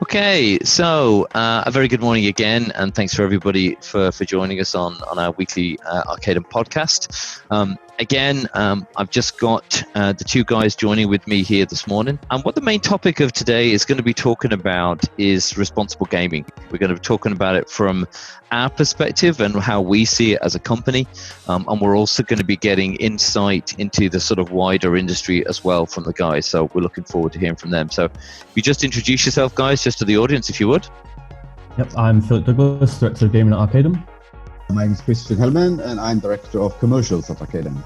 Okay, so a very good morning again, and thanks for everybody for joining us on our weekly Arcadem podcast. I've just got the two guys joining with me here this morning, and what the main topic of today is going to be talking about is responsible gaming. We're going to be talking about it from our perspective and how we see it as a company, and we're also going to be getting insight into the sort of wider industry as well from the guys, so we're looking forward to hearing from them. So if you just introduce yourself, guys, just to the audience, if you would. Yep, I'm Philip Douglas, Director of Gaming at Arcadem. My name is Christian Hellman, and I'm Director of Commercials at Arcadem.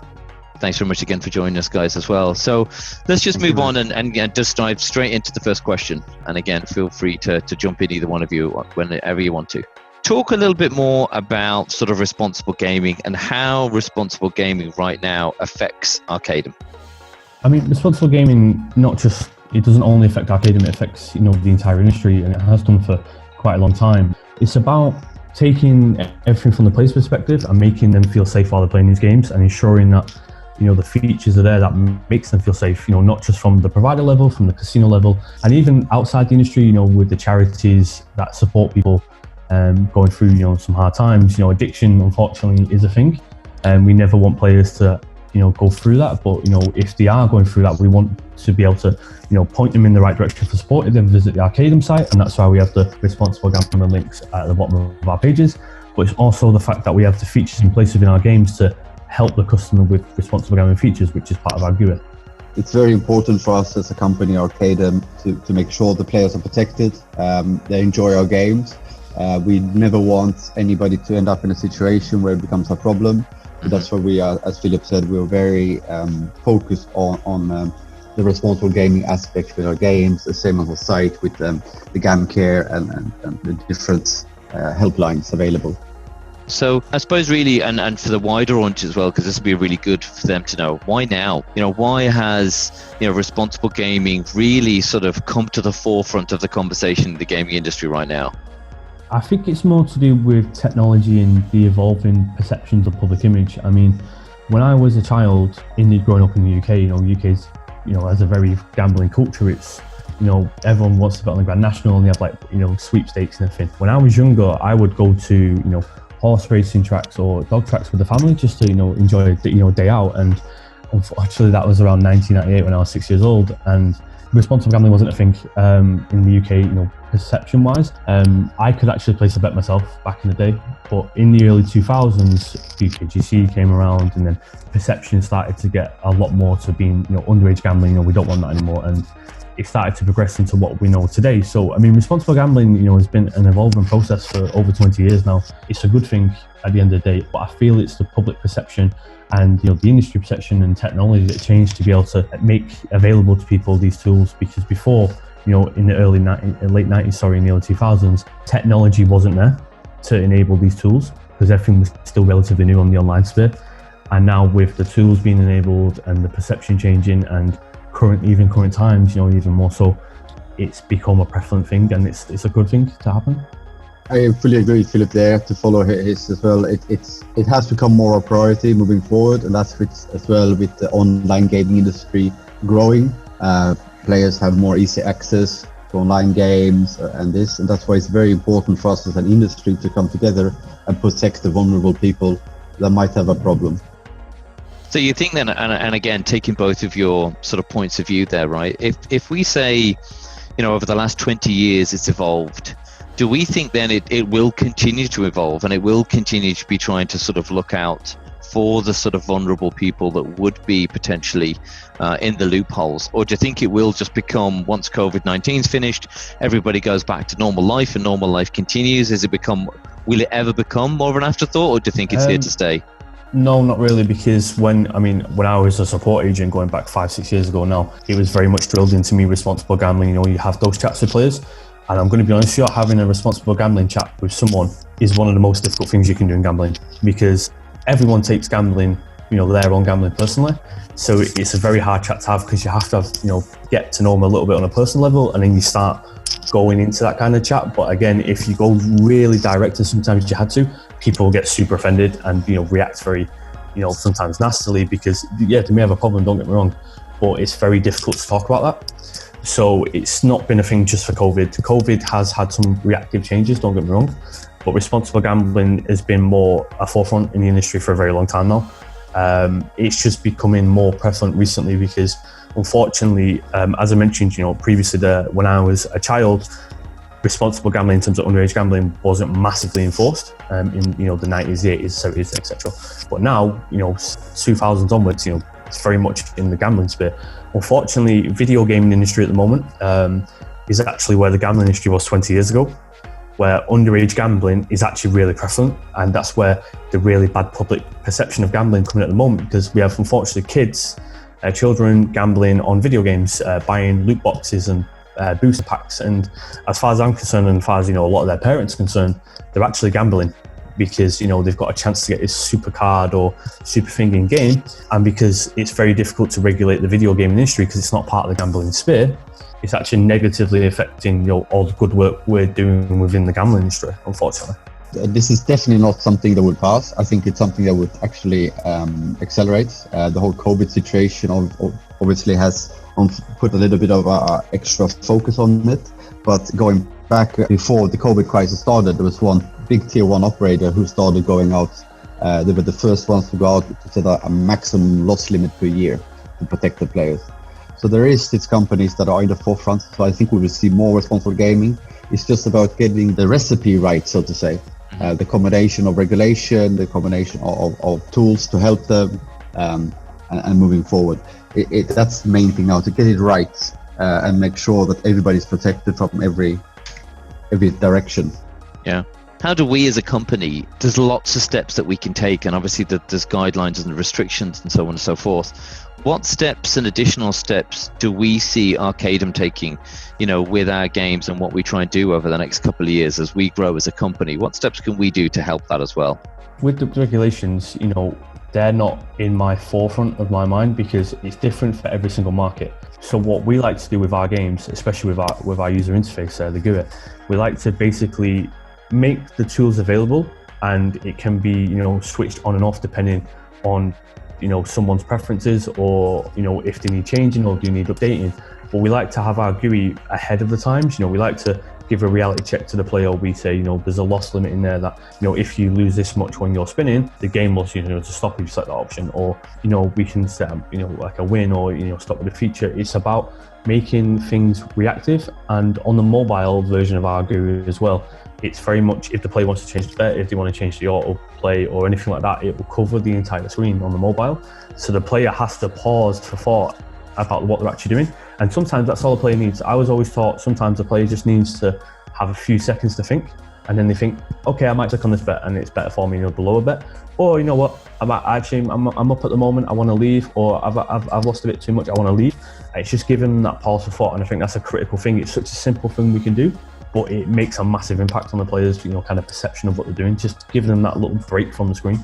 Thanks very much again for joining us, guys, as well. So let's just move on and just dive straight into the first question. And again, feel free to jump in, either one of you, whenever you want to. Talk a little bit more about sort of responsible gaming and how responsible gaming right now affects Arcadem. I mean, responsible gaming, it doesn't only affect Arcadem, it affects, the entire industry, and it has done for quite a long time. It's about taking everything from the player's perspective and making them feel safe while they're playing these games, and ensuring that the features are there that makes them feel safe, not just from the provider level, from the casino level, and even outside the industry, with the charities that support people going through some hard times. Addiction, unfortunately, is a thing, and we never want players to go through that, but if they are going through that, we want to be able to point them in the right direction for support if they visit the Arcadem site, and that's why we have the responsible gambling links at the bottom of our pages. But it's also the fact that we have the features in place within our games to help the customer with responsible gambling features, which is part of our GUI. It's very important for us as a company, Arcadem, to make sure the players are protected, they enjoy our games. We never want anybody to end up in a situation where it becomes a problem. That's why we are, as Philip said, we're very focused on the responsible gaming aspect with our games, the same on the site with the GamCare and the different helplines available. So I suppose really, and for the wider audience as well, because this would be really good for them to know, why now? Why has responsible gaming really sort of come to the forefront of the conversation in the gaming industry right now? I think it's more to do with technology and the evolving perceptions of public image. I mean, when I was a child, growing up in the UK, UK's, has a very gambling culture. It's, everyone wants to bet on the Grand National, and they have sweepstakes and everything. When I was younger, I would go to, horse racing tracks or dog tracks with the family just to, enjoy a day out. And unfortunately, that was around 1998 when I was 6 years old. And responsible gambling wasn't a thing in the UK, perception-wise. I could actually place a bet myself back in the day, but in the early 2000s, UKGC came around, and then perception started to get a lot more to being, underage gambling. We don't want that anymore, and it started to progress into what we know today. So, I mean, responsible gambling, has been an evolving process for over 20 years now. It's a good thing at the end of the day, but I feel it's the public perception and the industry perception and technology that changed to be able to make available to people these tools. Because before, in the late 90s, in the early 2000s, technology wasn't there to enable these tools because everything was still relatively new on the online sphere. And now with the tools being enabled and the perception changing, and current times, even more so, it's become a prevalent thing, and it's a good thing to happen. I fully agree with Philip there, to follow his as well. It has become more a priority moving forward, and that's as well with the online gaming industry growing. Players have more easy access to online games and that's why it's very important for us as an industry to come together and protect the vulnerable people that might have a problem. So you think then, and again, taking both of your sort of points of view there, right? If we say, over the last 20 years it's evolved, do we think then it will continue to evolve, and it will continue to be trying to sort of look out for the sort of vulnerable people that would be potentially in the loopholes? Or do you think it will just become, once COVID-19 is finished, everybody goes back to normal life and normal life continues? Will it ever become more of an afterthought, or do you think it's here to stay? No, not really, because when I was a support agent going back 5-6 years ago now, it was very much drilled into me, responsible gambling. You have those chats with players, and I'm going to be honest with you, having a responsible gambling chat with someone is one of the most difficult things you can do in gambling, because everyone takes gambling, their own gambling personally. So it's a very hard chat to have, because you have to get to know them a little bit on a personal level, and then you start going into that kind of chat. But again, if you go really direct, and sometimes you had to, people get super offended and react very, sometimes nastily, because they may have a problem, don't get me wrong, but it's very difficult to talk about that. So it's not been a thing just for COVID. COVID has had some reactive changes, don't get me wrong, but responsible gambling has been more a forefront in the industry for a very long time now. It's just becoming more prevalent recently because, unfortunately, as I mentioned, previously when I was a child, responsible gambling in terms of underage gambling wasn't massively enforced in the 90s, the 80s, 70s, etc. But now, 2000s onwards, it's very much in the gambling sphere. Unfortunately, video gaming industry at the moment is actually where the gambling industry was 20 years ago, where underage gambling is actually really prevalent, and that's where the really bad public perception of gambling coming at the moment, because we have, unfortunately, children gambling on video games, buying loot boxes and booster packs, and as far as I'm concerned, and as far as a lot of their parents are concerned, they're actually gambling because they've got a chance to get this super card or super thing in game, and because it's very difficult to regulate the video gaming industry because it's not part of the gambling sphere, it's actually negatively affecting all the good work we're doing within the gambling industry, unfortunately. This is definitely not something that would pass. I think it's something that would actually accelerate. The whole COVID situation obviously has put a little bit of extra focus on it. But going back before the COVID crisis started, there was one big tier 1 operator who started going out. They were the first ones to go out to set a maximum loss limit per year to protect the players. So there is these companies that are in the forefront. So I think we will see more responsible gaming. It's just about getting the recipe right, so to say. The combination of regulation, the combination of tools to help them, and moving forward. That's the main thing now, to get it right and make sure that everybody's protected from every direction. Yeah. How do we as a company, there's lots of steps that we can take, and obviously there's guidelines and restrictions and so on and so forth. What steps and additional steps do we see Arcadem taking, with our games and what we try and do over the next couple of years as we grow as a company? What steps can we do to help that as well? With the regulations, they're not in my forefront of my mind because it's different for every single market. So what we like to do with our games, especially with our user interface, the GUI, we like to basically make the tools available, and it can be switched on and off depending on someone's preferences, or if they need changing or do need updating. But we like to have our GUI ahead of the times. We like to give a reality check to the player. We say, there's a loss limit in there that, if you lose this much when you're spinning, the game will, to stop if you select that option, or, we can set up, like a win, or, stop with a feature. It's about making things reactive. And on the mobile version of our GUI as well, it's very much, if the player wants to change the bet, if they want to change the auto play or anything like that, it will cover the entire screen on the mobile. So the player has to pause for thought about what they're actually doing. And sometimes that's all the player needs. I was always taught sometimes the player just needs to have a few seconds to think, and then they think, okay, I might click on this bet and it's better for me, the lower bet. Or I'm up at the moment, I want to leave, or I've lost a bit too much, I want to leave. It's just giving them that pause for thought, and I think that's a critical thing. It's such a simple thing we can do, but it makes a massive impact on the players, kind of perception of what they're doing, just giving them that little break from the screen.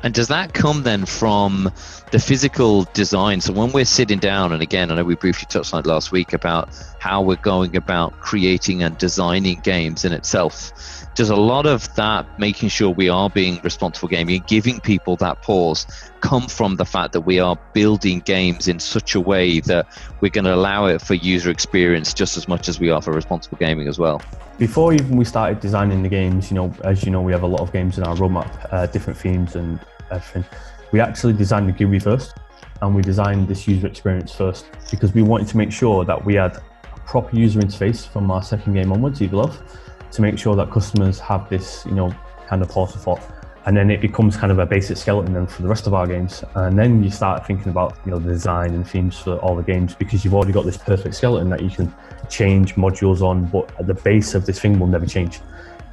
And does that come then from the physical design? So when we're sitting down, and again, I know we briefly touched on it last week about how we're going about creating and designing games in itself, does a lot of that making sure we are being responsible gaming and giving people that pause come from the fact that we are building games in such a way that we're going to allow it for user experience just as much as we are for responsible gaming as well? Before even we started designing the games, as we have a lot of games in our roadmap, different themes and everything. We actually designed the GUI first, and we designed this user experience first because we wanted to make sure that we had a proper user interface from our second game onwards, Evil Love, to make sure that customers have this, kind of pause for thought. And then it becomes kind of a basic skeleton then for the rest of our games. And then you start thinking about, the design and themes for all the games, because you've already got this perfect skeleton that you can change modules on, but at the base of this thing will never change.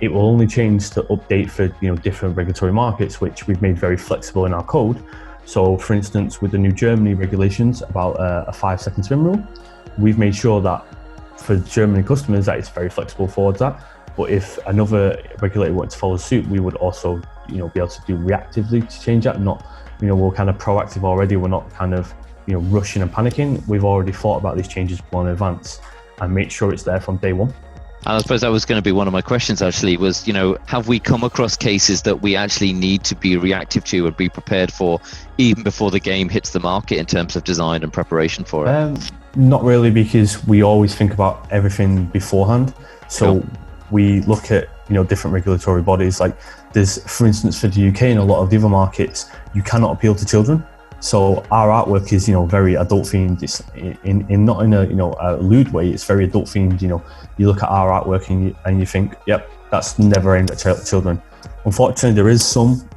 It will only change to update for, different regulatory markets, which we've made very flexible in our code. So for instance, with the new Germany regulations about a 5-second spin rule, we've made sure that for Germany customers that it's very flexible towards that. But if another regulator wanted to follow suit, we would also, be able to do reactively to change that. Not, we're kind of proactive already. We're not kind of, rushing and panicking. We've already thought about these changes well in advance and make sure it's there from day one. I suppose that was going to be one of my questions actually, was, have we come across cases that we actually need to be reactive to and be prepared for even before the game hits the market in terms of design and preparation for it? Not really, because we always think about everything beforehand. So we look at, different regulatory bodies. Like there's, for instance, for the UK and a lot of the other markets, you cannot appeal to children. So our artwork is, very adult themed. It's not in a lewd way. It's very adult themed. You look at our artwork and you think, yep, that's never aimed at children. Unfortunately, there is some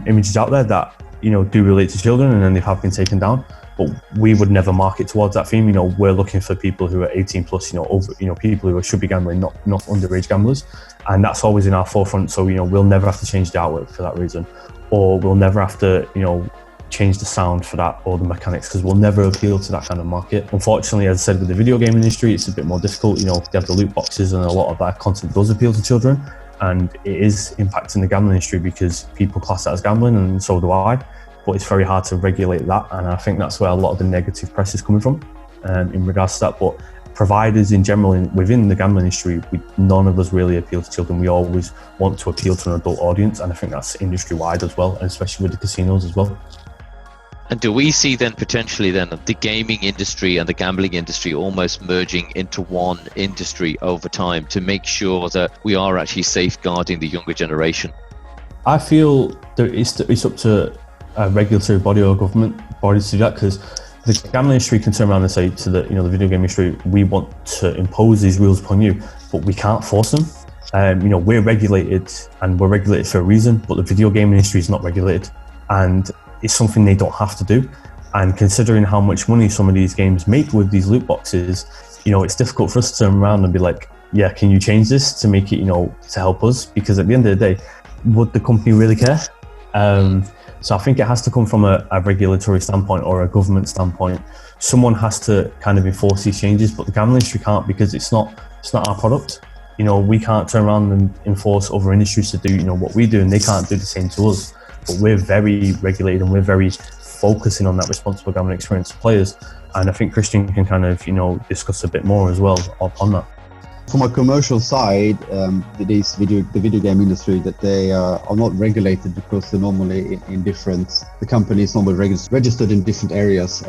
images out there that do relate to children, and then they have been taken down. But we would never market towards that theme. We're looking for people who are 18 plus, over, people who should be gambling, not underage gamblers, and that's always in our forefront. So we'll never have to change the artwork for that reason, or we'll never have to change the sound for that or the mechanics, because we'll never appeal to that kind of market. Unfortunately, as I said, with the video game industry, it's a bit more difficult. They have the loot boxes, and a lot of that content does appeal to children, and it is impacting the gambling industry because people class that as gambling, and so do I. But it's very hard to regulate that, and I think that's where a lot of the negative press is coming from in regards to that. But providers in general within the gambling industry, none of us really appeal to children. We always want to appeal to an adult audience, and I think that's industry-wide as well, and especially with the casinos as well. And do we see then potentially then the gaming industry and the gambling industry almost merging into one industry over time to make sure that we are actually safeguarding the younger generation? I feel that it's up to a regulatory body or government bodies to do that, because the gambling industry can turn around and say to the video game industry, we want to impose these rules upon you, but we can't force them. We're regulated, and we're regulated for a reason, but the video game industry is not regulated, and it's something they don't have to do. And considering how much money some of these games make with these loot boxes, it's difficult for us to turn around and be like, yeah, can you change this to make it, to help us? Because at the end of the day, would the company really care? So I think it has to come from a regulatory standpoint or a government standpoint. Someone has to kind of enforce these changes, but the gambling industry can't, because it's not our product. We can't turn around and enforce other industries to do, what we do, and they can't do the same to us. But we're very regulated, and we're very focusing on that responsible gambling experience for players. And I think Christian can kind of, discuss a bit more as well on that. From a commercial side, the video game industry, that they are not regulated because they're normally the companies normally registered in different areas,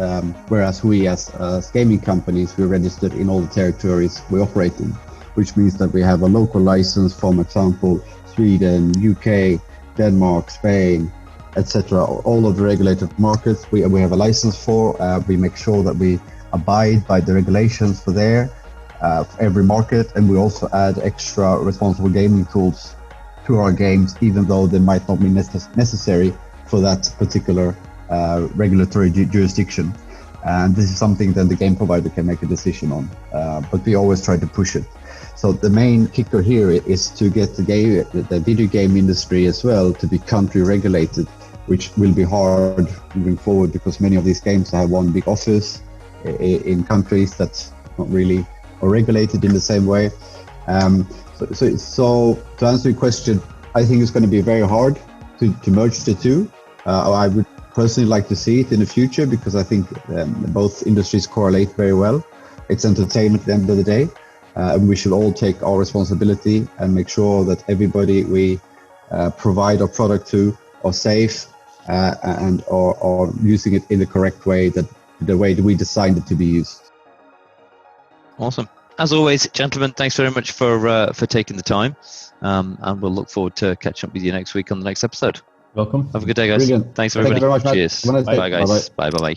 whereas we as gaming companies, we're registered in all the territories we operate in, which means that we have a local license from, example, Sweden, UK, Denmark, Spain, etc. All of the regulated markets we have a license for. We make sure that we abide by the regulations for every market, and we also add extra responsible gaming tools to our games, even though they might not be necessary for that particular regulatory jurisdiction. And this is something that the game provider can make a decision on, but we always try to push it. So the main kicker here is to get the video game industry as well to be country regulated, which will be hard moving forward, because many of these games have one big office in countries that's not really regulated in the same way. So to answer your question, I think it's going to be very hard to merge the two. I would personally like to see it in the future, because I think both industries correlate very well. It's entertainment at the end of the day. And we should all take our responsibility and make sure that everybody we provide our product to are safe and are using it in the correct way, the way that we designed it to be used. Awesome. As always, gentlemen, thanks very much for taking the time, and we'll look forward to catching up with you next week on the next episode. Welcome. Have a good day, guys. Brilliant. Thanks everybody. Thank you very much, Matt. Cheers. Bye, guys. Bye. Bye.